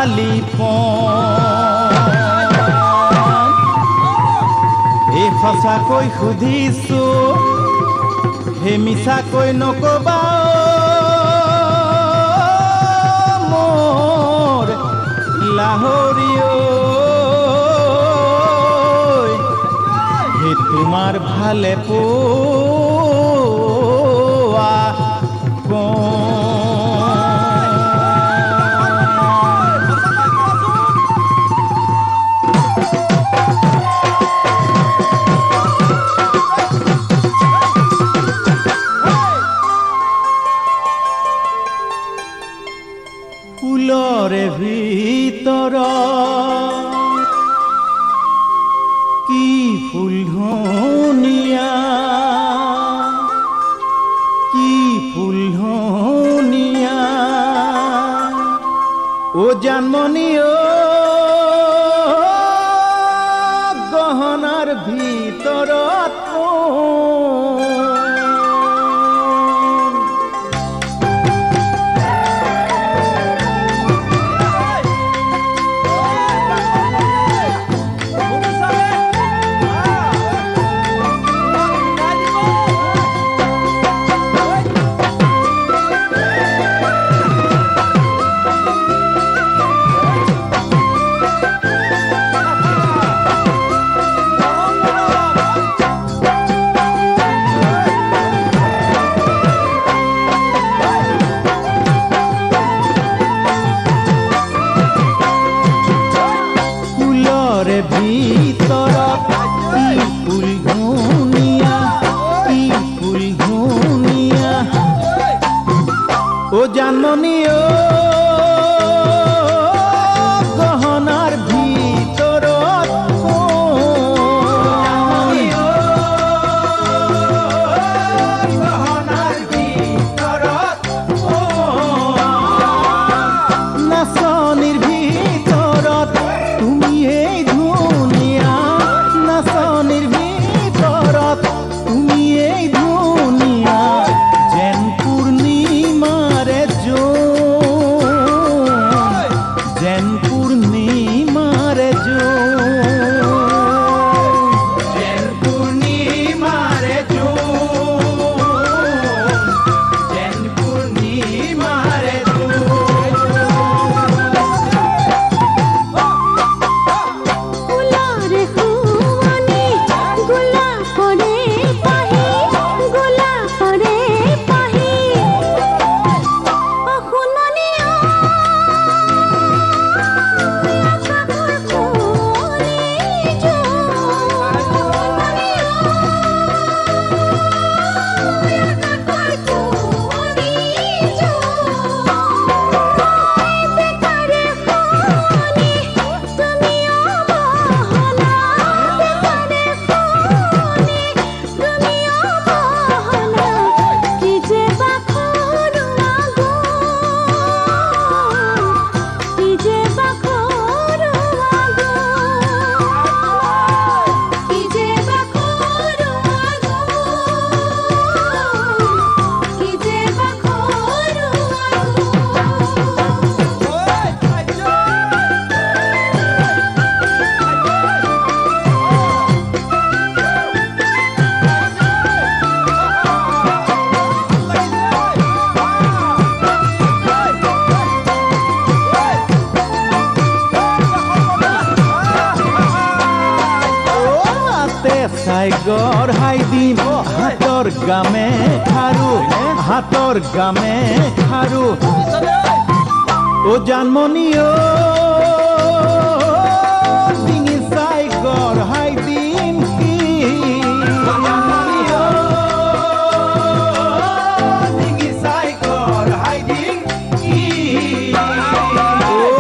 খালি এই সঁচাকৈ সুধিছো হে মিছাকৈ নকবা মোৰ লাহৰী হে তোমাৰ ভালে পোৱা ফুলৰে ভিতৰত কি ফুল ধুনীয়া কি ফুল ধুনীয়া ও জানমণি ও গহনাৰ ভিতৰত ভিতৰত কি ফুল ধুনীয়া কি ফুল ধুনীয়া ও জানমণি ও গহনাৰ ভিতৰত গহনাৰ ভিতৰত নাচনিৰ ভিতৰত তুমি এই নাচনিৰ ভিতৰত তুমি এই ধুনীয়া যেন পূৰ্ণিমাৰে যেন পূৰ্ণিমাৰে যেন পূৰ্ণিমাৰে যেন পূৰ্ণিমাৰে চাই গঢ়াই দিম হাতৰ গামে খাৰু ও জানমণি ও ডিঙি চাই গঢ়াই দিম কি ডিঙি চাই গঢ়াই দিম কি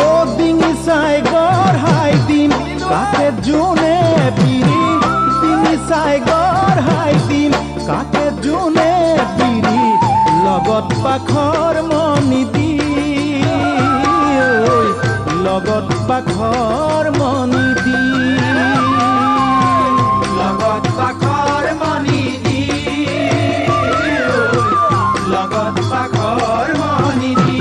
ও ডিঙি চাই গঢ়াই দিম কাকে জোনে পিৰি চাই গঢ়াই দিম কাকে জোনে বিৰি লগত পাখৰ মণি দি লগত পাখৰ মণি দি লগত পাখৰ মণি দি লগত পাখৰ মণি দি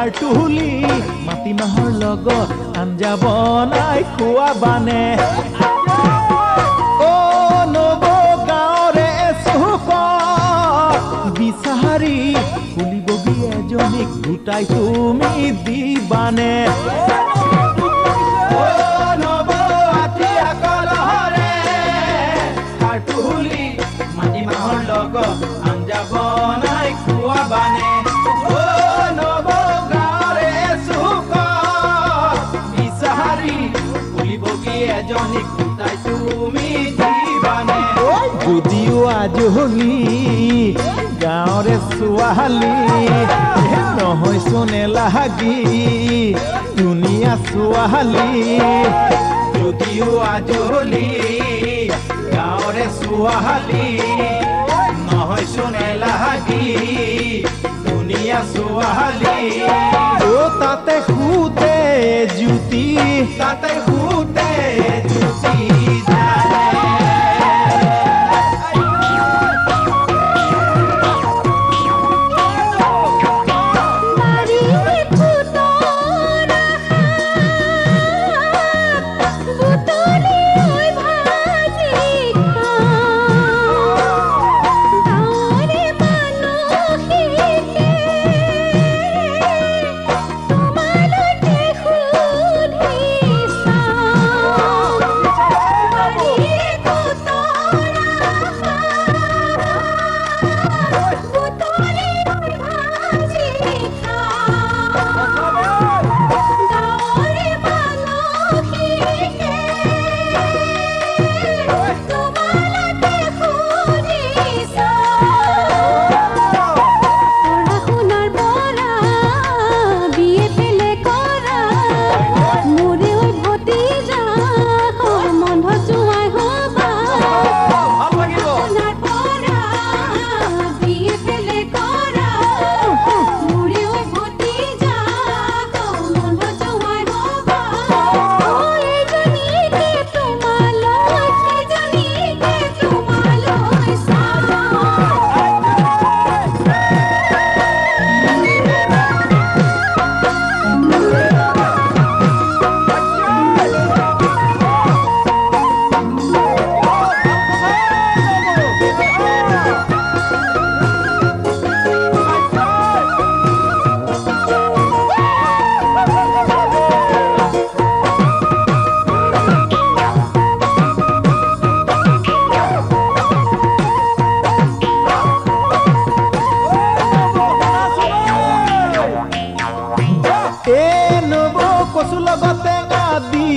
বজাৰ তুলি মাটিমাহৰ লগত আঞ্জা বনাই খোৱাবানে অ নব গাঁৱৰে চুক বিচাৰি ফুলিবগী এজনীক গোটাই তুমি দিবানে আঞ্জা বনাই খোৱাবানে অ নব গাঁৱৰে চুক বিচাৰি ফুলিবগী এজনীক গোটাই তুমি দিবানে যদিও আজলি গাঁৱৰে ছোৱালী নহয় চোনে লাগি ধুনীয়া ছোৱালী যদিও আজলি গাঁৱৰে ছোৱালী নহয় চোনে লাগি ধুনীয়া ছোৱালী অ তাতে সুতে জ্যোতি তাতে সুতে জ্যোতি কচু লগত টেঙা দি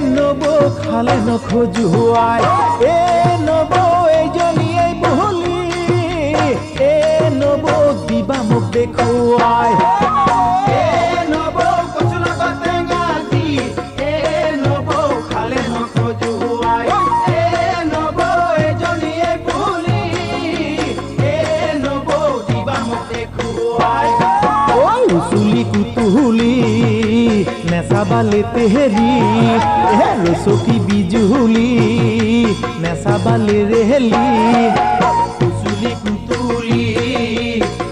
নব খালে নখজুৱাই নব এইজনীয়ে বহলি নব দিবা মোক দেখুৱাই নব কচু লগত টেঙা দি নব খালে নখজুৱাই নব এইজনীয়ে বহলি নব দিবা মোক দেখুৱাই চুলি কুতুলি নেচাবালে তেহেৰি ৰচকি বিজুলি নেচাবালে ৰেহেলি চুলি কুতুলি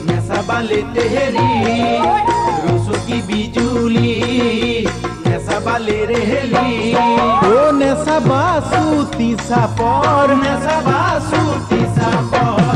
নেচাবালে তেহেৰি ৰচকি বিজুলি নেচাবালে ৰেহেলি অ নেচাবা চুটি চাপৰ নেচাবা চুটি চাপৰ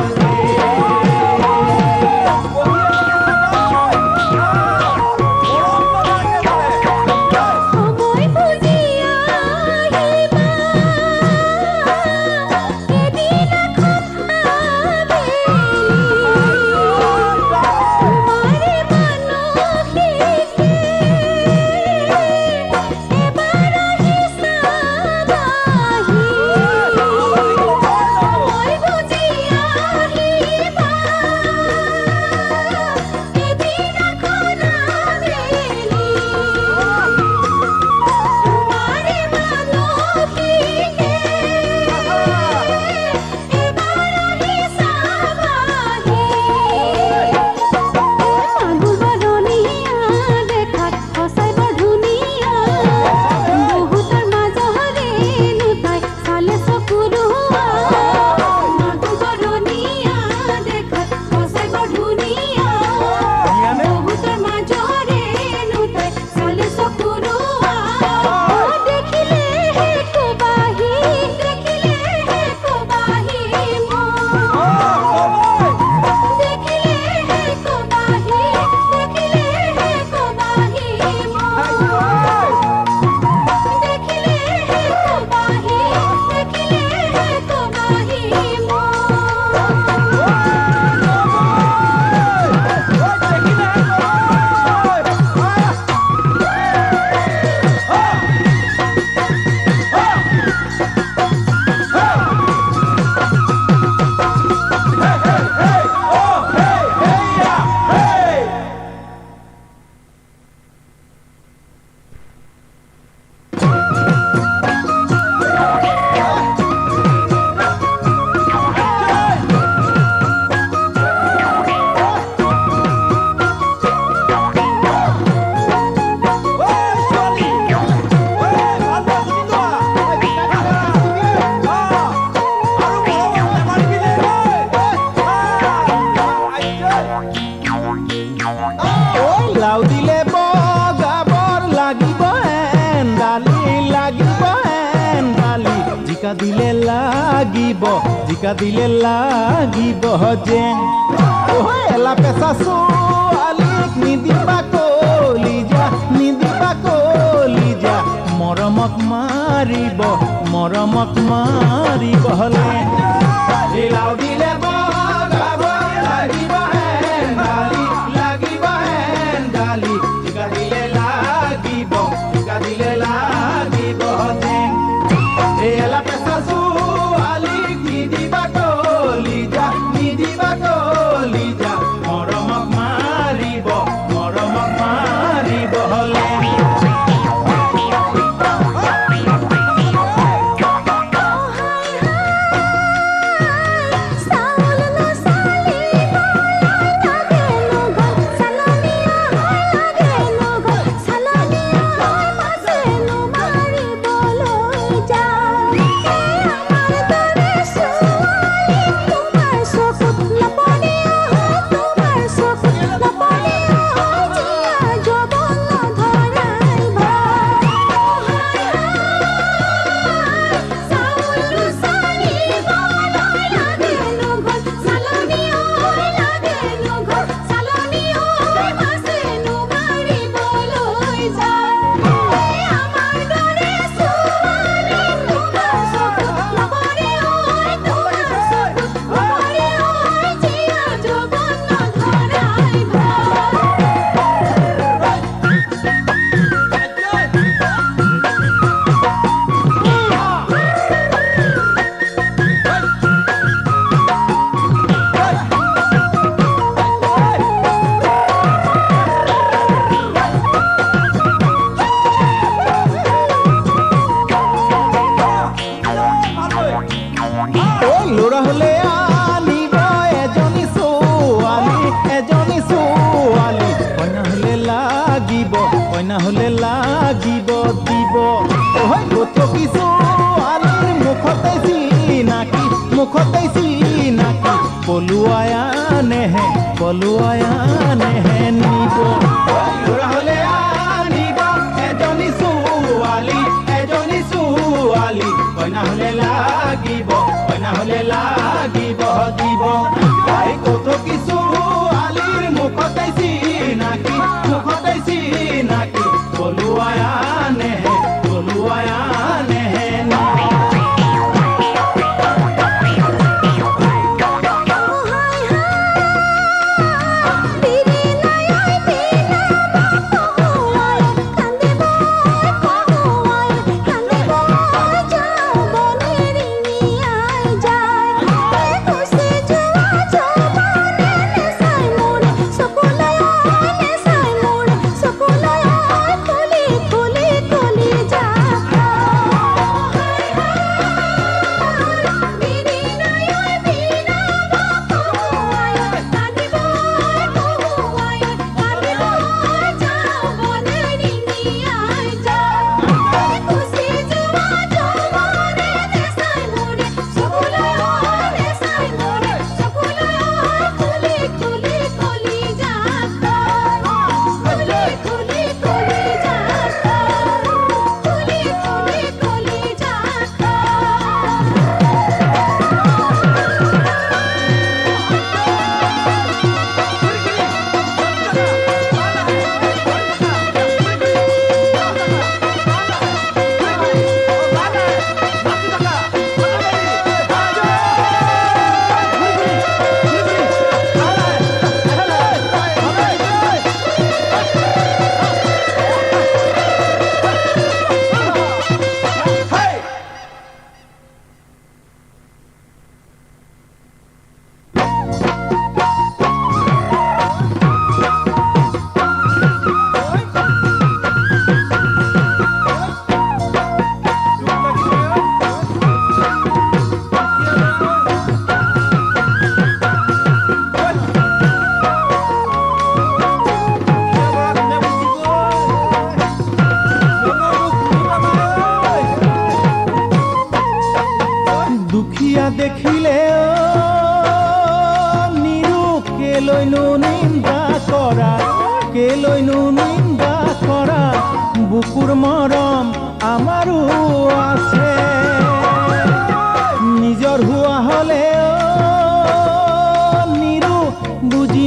ওই লাউ দিলে বগাবৰ লাগিব ডালি লাগিব ডালি জিকা দিলে লাগিব যেন এলা পেঁচা ছোৱালীক নিদিবা কলিজা মৰমক মাৰিব হলে লাউ দিলে বগাবৰ লাগিব ডালি জিকা দিলে লাগিব যেন এলা পেঁচা ছোৱালীক নিদিবা কলিজা মৰমক মাৰিব হলে ল'ৰা হলে আনিব এজনী ছোৱালী কইনা হলে লাগিব দিব গতকি ছোৱালীৰ মুখতে চিনাকি পলুৱাই আনেহে নিব ল'ৰা হলে আনিব এজনী ছোৱালী কইনা হলে লাগিব দিব গতকি ছোৱালীৰ মুখতে চিনাকি পলুৱাই আনেহে কেলৈনো নিন্দা কৰা বুকুৰ মৰম আমাৰো আছে নিজৰ হোৱা হলে নিৰু বুজি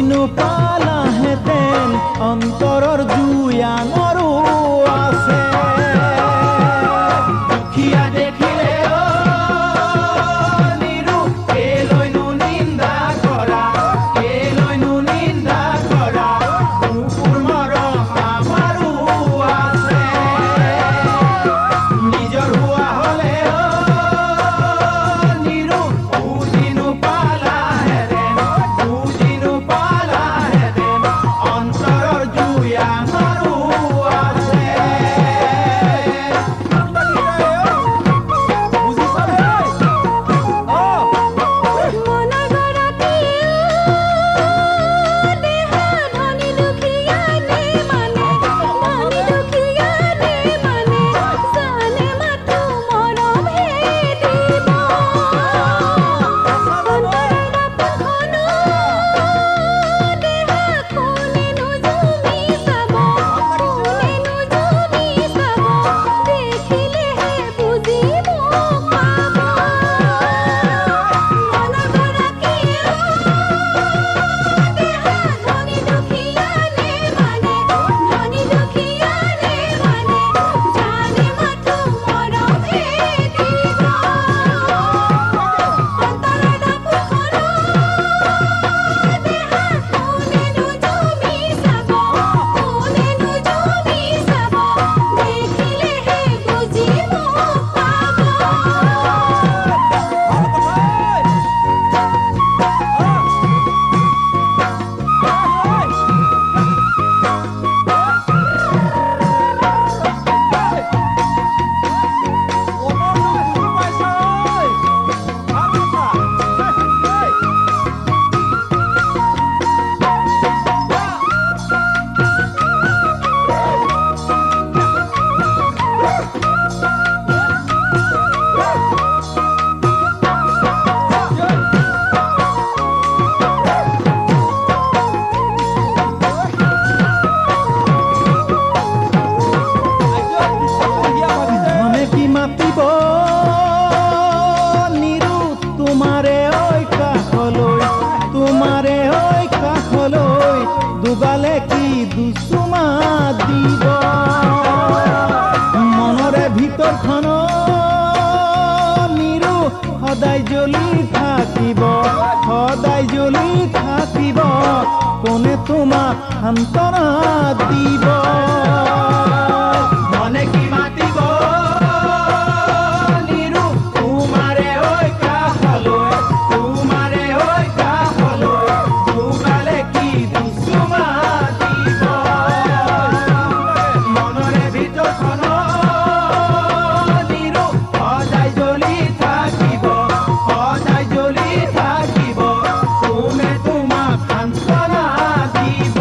নোপালাহেঁতেন অন্তৰৰ জুয়াঙৰো আছে দুখীয়া দেখিলে নিৰু কেলৈনো নিন্দা কৰা বুকুৰ মৰম আমাৰো আছে নিজৰ হোৱা হলে নিৰু বুজি নোপালাহেঁতেন অন্তৰৰ জুয়াঙৰো আছে দুগালে কি দুচুমা দিব মনৰে ভিতৰখন নিৰু সদায় জ্বলি থাকিব কোনে তোমাক সান্তনা দিব মনে কি মাতিব নিৰু তোমাৰে ঐ কাষলৈ দুগালে কি দুচুমা দিব মনৰে ভিতৰখন নিৰু সদায় জ্বলি থাকিব কোনে তোমাক সান্তনা দিব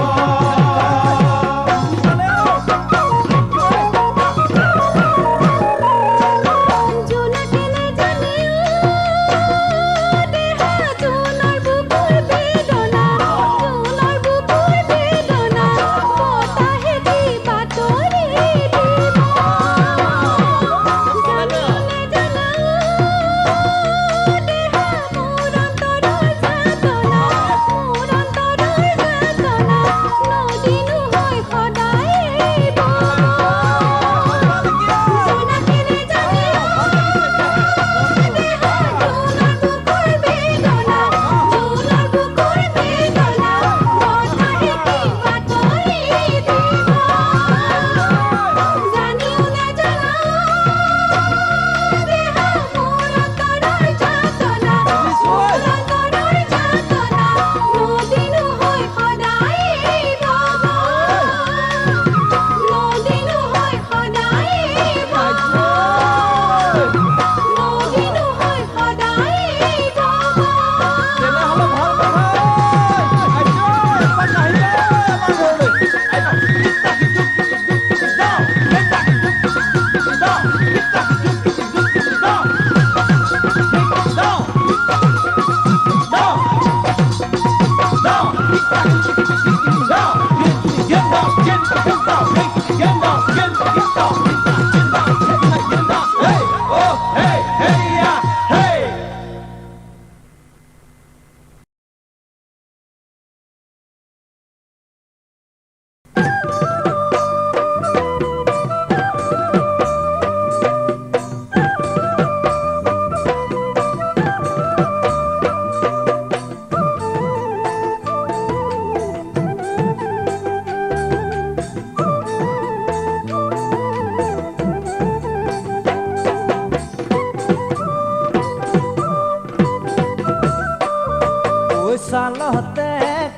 চালতে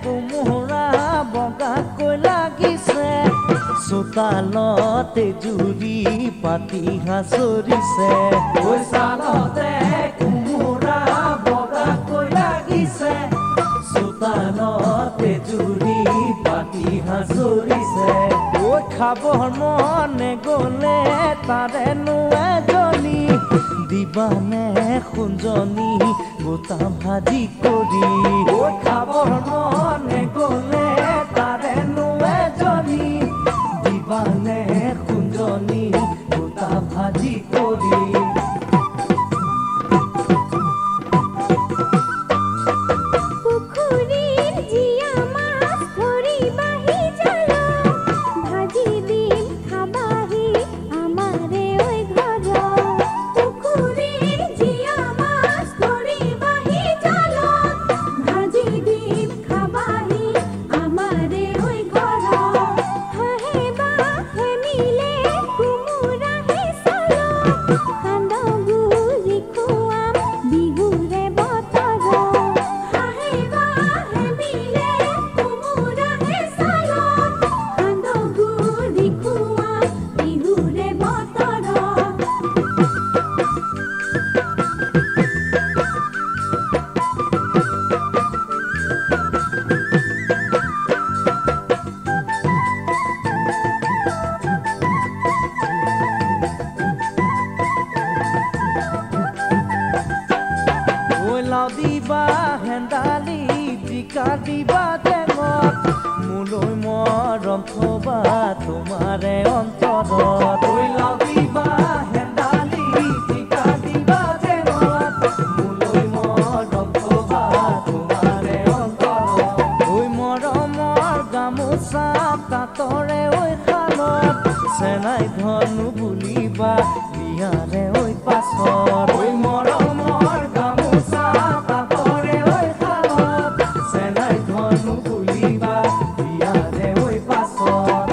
কোমোৰা বগাকৈ লাগিছে চোতালতে জুৰি পাতি হাঁচৰিছে চালতে কোমোৰা বগাকৈ লাগিছে চোতালতে জুৰি পাতি হাঁচৰিছে খাবৰ মনে গ'লে তাৰেনো এজনী দিবানে সোণজনী গোটা ভাজি কৰি খাবৰ মনে গ'লে তাৰেনো এজনী দিবানে সোণজনী গোটা ভাজি কৰি দিবা হেন্দালি টিকা দিবা টেঙত মোলৈ মৰম থবা তোমাৰে অন্তৰত দিবা হেন্দালি টিকা দিবা টেঙত মোলৈ মৰম থবা তোমাৰে অন্তৰত মৰমৰ গামোচা তাতৰে শালত চেনাই ধনু বুলিবা বিয়াৰে পাছত মৰমৰ গামোচা তাতৰে শালত চেনাই ধনু বুলিবা বিয়াৰে পাছত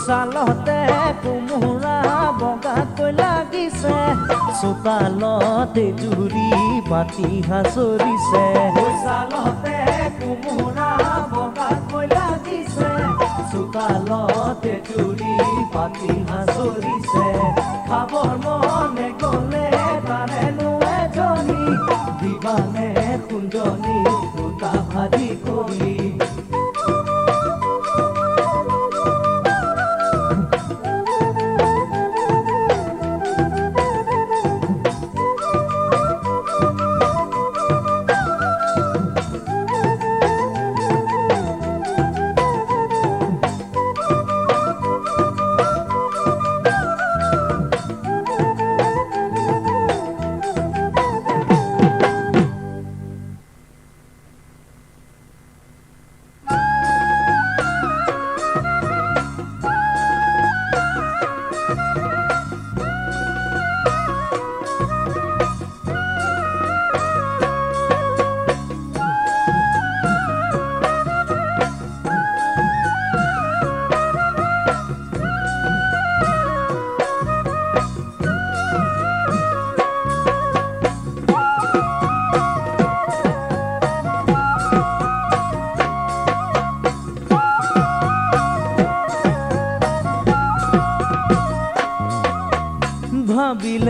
চালতে কোমোৰা বগাকৈ লাগিছে চোতালতে জুৰি পাতি হাঁচৰিছে চালতে কোমোৰা বগাকৈ লাগিছে চোতালতে জুৰি পাতি হাঁচৰিছে খাবৰ মনে গ'লে তাৰেনো এজনী দিবানে সোণজনী গোটা ভাজি কৰি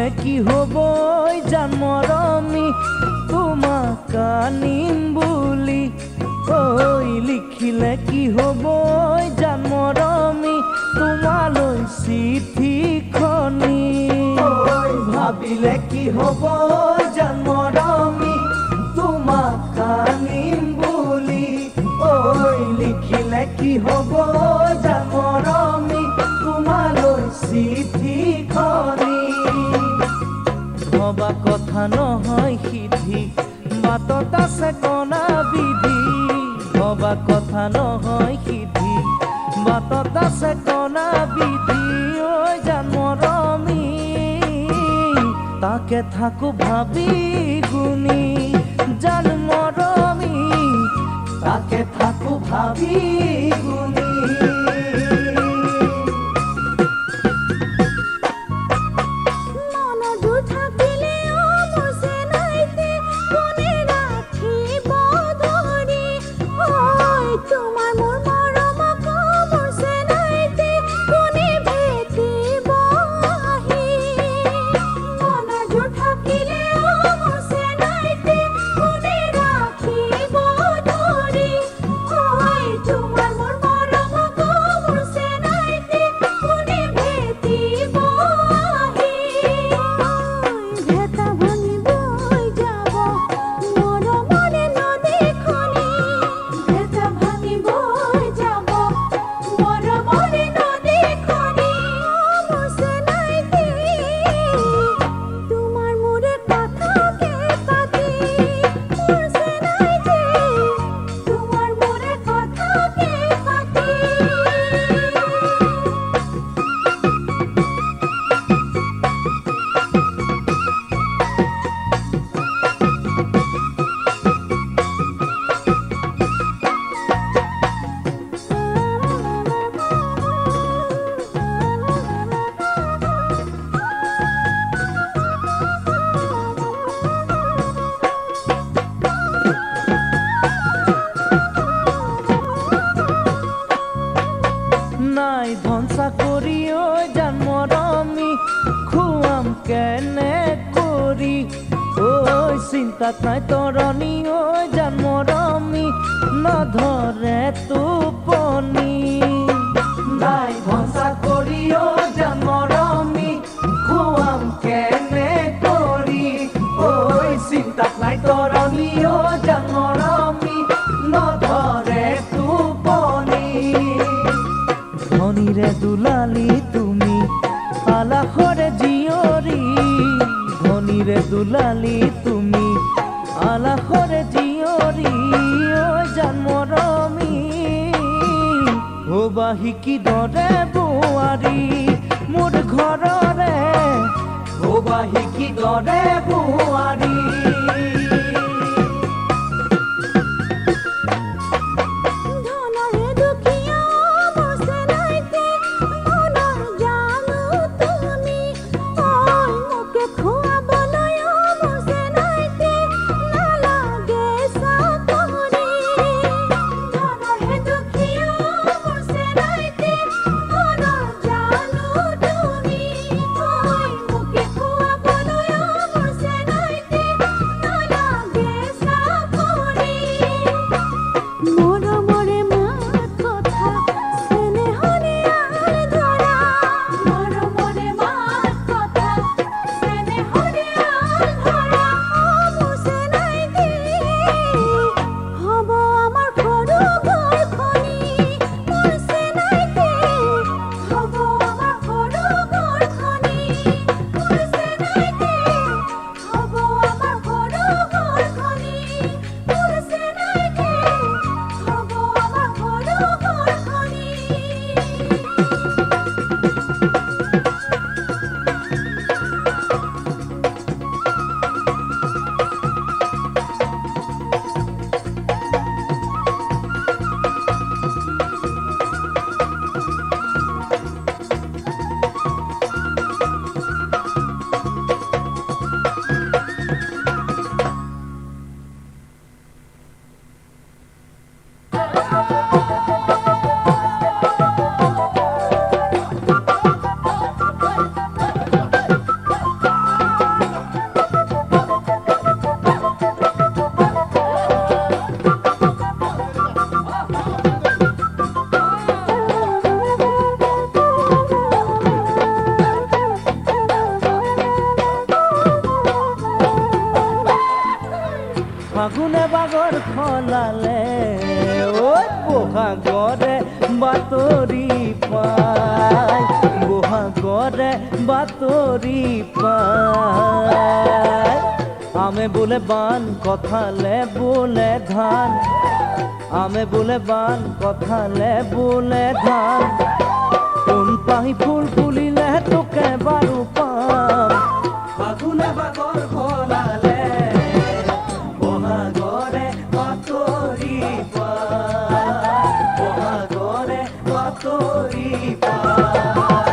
লিখিলে কি হ'ব জান মৰমী তোমাক আনিম বুলি ঐ লিখিলে কি হ'ব জান মৰমী তোমালৈ চিঠিখনি ভাবিলে কি হ'ব জান মৰমী তোমাক আনিম বুলি ঐ লিখিলে কি হ'ব জান মৰমী তোমালৈ চিঠিখনি ভবা কথা নহয় সিদ্ধি বাটত আছে কণা বিধি ভবা কথা নহয় সিদ্ধি বাটত আছে কণা বিধি ঐ জান মৰমী তাকে থাকো ভাবি গুণি জান মৰমী তাকে থাকো ভাবি গুণি নাই ধন চাকৰি ঐ জান মৰমী খুৱাম কেনে কৰি ঐ চিন্তাত নাই তৰণি ঐ জান মৰমী নধৰে টোপনি নাই ধন চাকৰি ঐ জান মৰমী খুৱাম কেনে কৰি ঐ চিন্তাত নাই তৰণি ঐ জান মৰমী নধৰে টোপনি ধনীৰে দুলালি তুমি আলাসৰে জীয়ৰী ধনীৰে দুলালি তুমি আলাসৰে জীয়ৰী ঐ জান মৰমী হবা শিকি দৰে বোৱাৰী মোৰ ঘৰৰে হবা শিকি দৰে বোৱাৰী বহাগৰে বাতৰি পায় বহাগৰে বাতৰি পায় আমে বোলে বান কথালে বোলে ধান আমে বোলে বান কথালে বোলে ধান কোন পাহি ফুল ফুলিলে তোকে বাৰু পাম ফাগুনে বাগৰ খলালে বহাগৰে বাতৰি পায় বহাগৰে বাতৰি পায়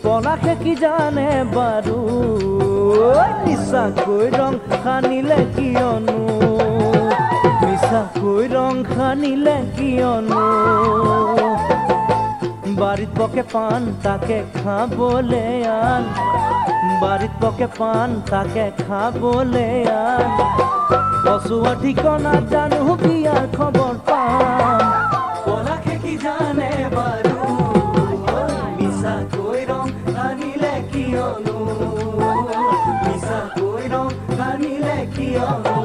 পলাশে কি জানে বাৰু মিছাকৈ ৰং সানিলে কিয়নো মিছাকৈ ৰং সানিলে কিয়নো বাৰীত পকে পান তাকে খাবলে আন বাৰীত পকে পান তাকে খাবলে আন বচোৱা ঠিকনা জানো বিয়াৰ খবৰ পাম পলাশে কি জানে বাৰু মিছাকৈ ৰং সানিলে কিয়নো মিছাকৈ ৰং সানিলে কিয়নো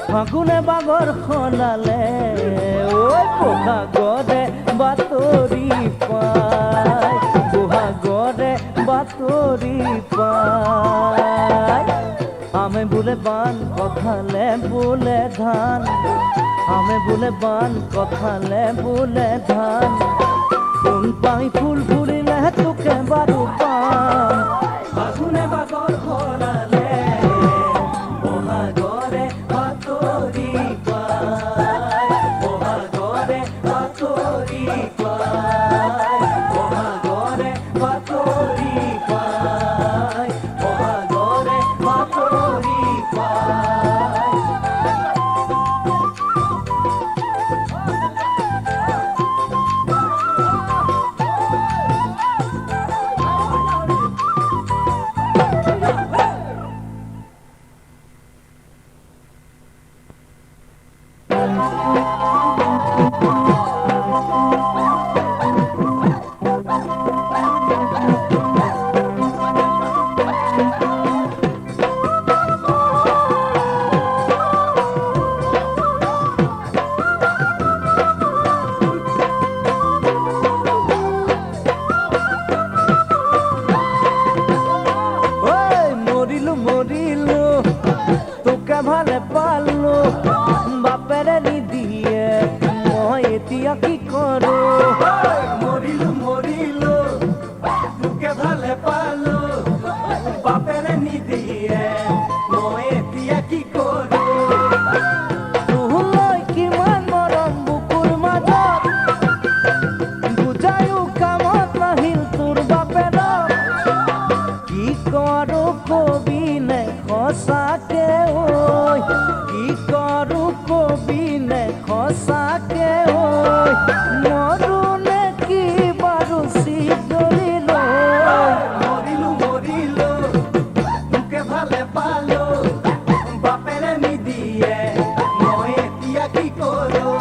ফাগুনে বাগৰ খলালে ঐ বহাগৰে বাতৰি পায় বহাগৰে বাতৰি পায় আমে বোলে বান কথালে বোলে ধান আমে বোলে বান কথালে বোলে ধান কোন পাহি ফুল ফুলিলে তোকে বাৰু পাম ফাগুনে বাগৰ খলালে বহাগৰে বাতৰি পায় বহাগৰে বাতৰি পায় বহাগৰে বাতৰি পায় বহাগৰে বাতৰি পায় মৰিলু তোকে ভালে পালু বাপেৰে নিদিয়ে কবিনে খসাকে ঐ মৰুনে কি বাৰু চিগৰিল মৰিলো মৰিলো তোকে ভালে পালো বাপেৰে নিদিয়ে মই এতিয়া কি কৰো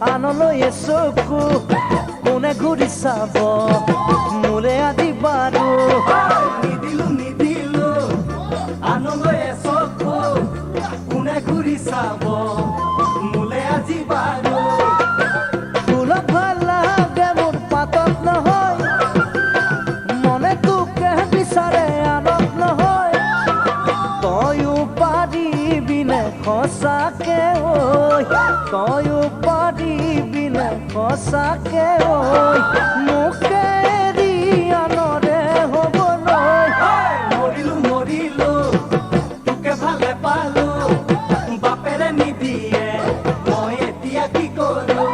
আনলৈ চকু কোনে ঘূৰি চাব মোলে আজি বাৰু নিদিলো নিদিলো আনলৈ চকু কোনে ঘূৰি চাব মোলে আজি বাৰু ফুলক ভাল লাগে মোৰ পাতত নহয় মনে তোকে বিচাৰে আনক নহয় তয়ো পাৰিবিনে সঁচাকে ঐ তয়ো পাৰিবিনে সঁচাকে ঐ মোকে এৰি আনৰে হ'বলৈ মৰিলো মৰিলো তোকে ভালে পালো বাপেৰে নিদিয়ে মই এতিয়া কি কৰো